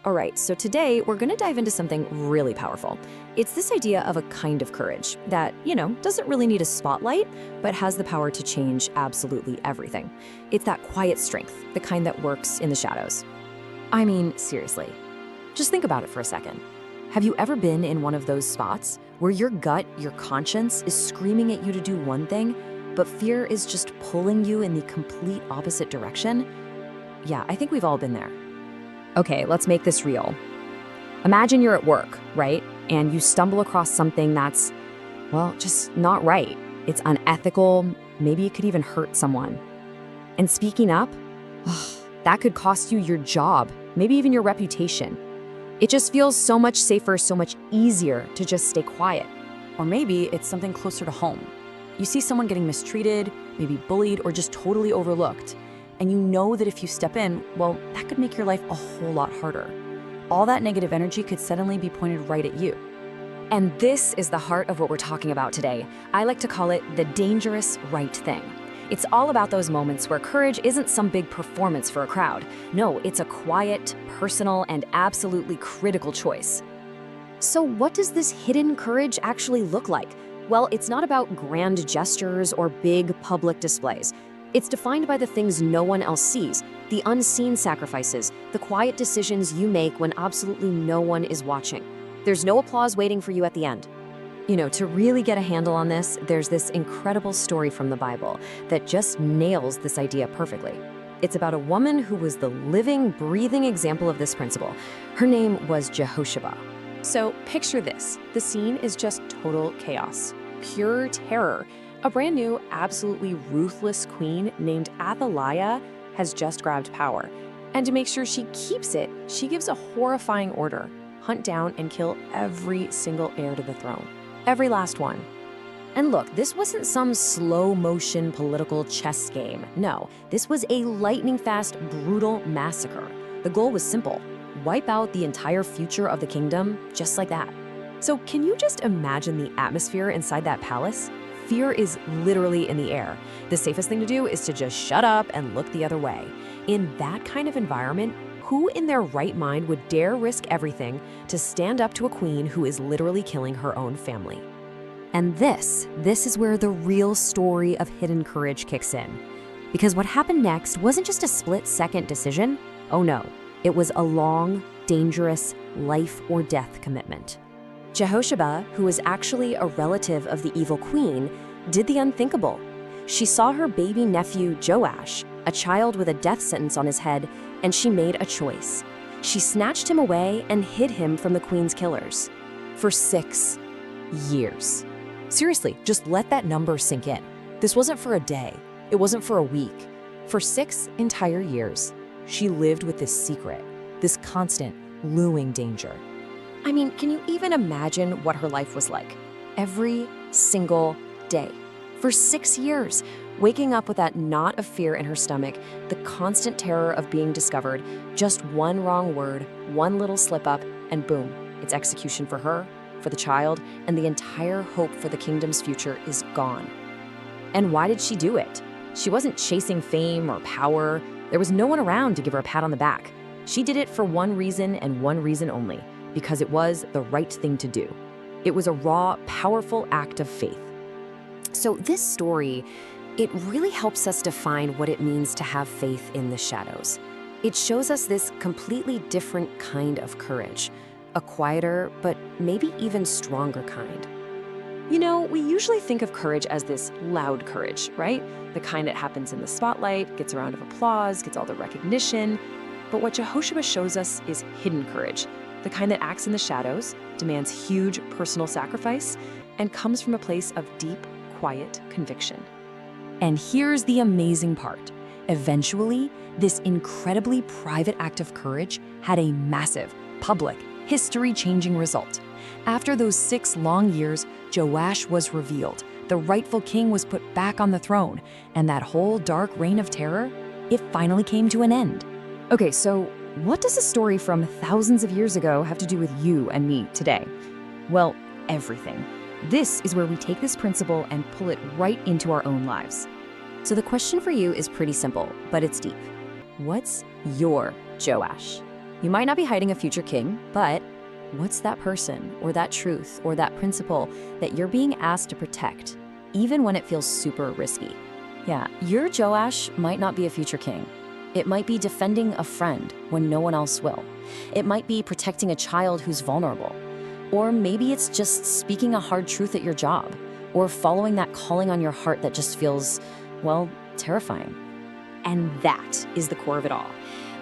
All right, so today we're going to dive into something really powerful. It's this idea of a kind of courage that, doesn't really need a spotlight, but has the power to change absolutely everything. It's that quiet strength, the kind that works in the shadows. I mean, seriously, just think about it for a second. Have you ever been in one of those spots where your gut, your conscience is screaming at you to do one thing, but fear is just pulling you in the complete opposite direction? Yeah, I think we've all been there. Okay, let's make this real. Imagine you're at work, right? And you stumble across something that's, just not right. It's unethical. Maybe it could even hurt someone. And speaking up, that could cost you your job, maybe even your reputation. It just feels so much safer, so much easier to just stay quiet. Or maybe it's something closer to home. You see someone getting mistreated, maybe bullied, or just totally overlooked. And you know that if you step in, that could make your life a whole lot harder. All that negative energy could suddenly be pointed right at you. And this is the heart of what we're talking about today. I like to call it the dangerous right thing. It's all about those moments where courage isn't some big performance for a crowd. No, it's a quiet, personal, and absolutely critical choice. So what does this hidden courage actually look like? Well, it's not about grand gestures or big public displays. It's defined by the things no one else sees, the unseen sacrifices, the quiet decisions you make when absolutely no one is watching. There's no applause waiting for you at the end. To really get a handle on this, there's this incredible story from the Bible that just nails this idea perfectly. It's about a woman who was the living, breathing example of this principle. Her name was Jehosheba. So picture this. The scene is just total chaos, pure terror. A brand new, absolutely ruthless queen named Athaliah has just grabbed power. And to make sure she keeps it, she gives a horrifying order: hunt down and kill every single heir to the throne. Every last one. And look, this wasn't some slow-motion political chess game. No, this was a lightning-fast, brutal massacre. The goal was simple: wipe out the entire future of the kingdom just like that. So can you just imagine the atmosphere inside that palace? Fear is literally in the air. The safest thing to do is to just shut up and look the other way. In that kind of environment, who in their right mind would dare risk everything to stand up to a queen who is literally killing her own family? And this is where the real story of hidden courage kicks in. Because what happened next wasn't just a split-second decision. Oh no, it was a long, dangerous, life or death commitment. Jehosheba, who was actually a relative of the evil queen, did the unthinkable. She saw her baby nephew Joash, a child with a death sentence on his head, and she made a choice. She snatched him away and hid him from the queen's killers. For 6 years. Seriously, just let that number sink in. This wasn't for a day. It wasn't for a week. For 6 entire years, she lived with this secret, this constant, looming danger. I mean, can you even imagine what her life was like? Every single day. For 6 years, waking up with that knot of fear in her stomach, the constant terror of being discovered, just one wrong word, one little slip up, and boom, it's execution for her, for the child, and the entire hope for the kingdom's future is gone. And why did she do it? She wasn't chasing fame or power. There was no one around to give her a pat on the back. She did it for one reason and one reason only: because it was the right thing to do. It was a raw, powerful act of faith. So this story, it really helps us define what it means to have faith in the shadows. It shows us this completely different kind of courage, a quieter, but maybe even stronger kind. We usually think of courage as this loud courage, right? The kind that happens in the spotlight, gets a round of applause, gets all the recognition. But what Jehosheba shows us is hidden courage, the kind that acts in the shadows, demands huge personal sacrifice, and comes from a place of deep, quiet conviction. And here's the amazing part. Eventually, this incredibly private act of courage had a massive, public, history-changing result. After those 6 long years, Joash was revealed. The rightful king was put back on the throne, and that whole dark reign of terror, it finally came to an end. Okay, so what does a story from thousands of years ago have to do with you and me today? Well, everything. This is where we take this principle and pull it right into our own lives. So the question for you is pretty simple, but it's deep. What's your Joash? You might not be hiding a future king, but what's that person or that truth or that principle that you're being asked to protect, even when it feels super risky? Yeah, your Joash might not be a future king. It might be defending a friend when no one else will. It might be protecting a child who's vulnerable. Or maybe it's just speaking a hard truth at your job, or following that calling on your heart that just feels, well, terrifying. And that is the core of it all.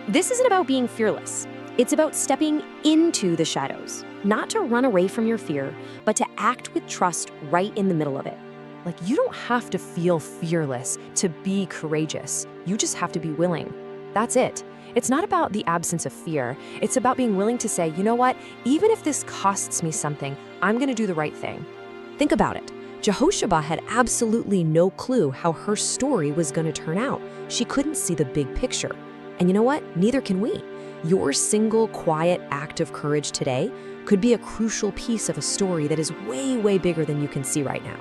This isn't about being fearless. It's about stepping into the shadows, not to run away from your fear, but to act with trust right in the middle of it. Like, you don't have to feel fearless to be courageous. You just have to be willing. That's it. It's not about the absence of fear. It's about being willing to say, you know what, even if this costs me something, I'm going to do the right thing. Think about it. Jehosheba had absolutely no clue how her story was going to turn out. She couldn't see the big picture. And you know what? Neither can we. Your single, quiet act of courage today could be a crucial piece of a story that is way, way bigger than you can see right now.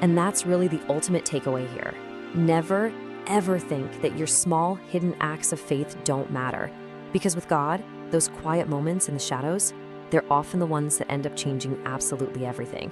And that's really the ultimate takeaway here. Never, ever think that your small, hidden acts of faith don't matter. Because with God, those quiet moments in the shadows, they're often the ones that end up changing absolutely everything.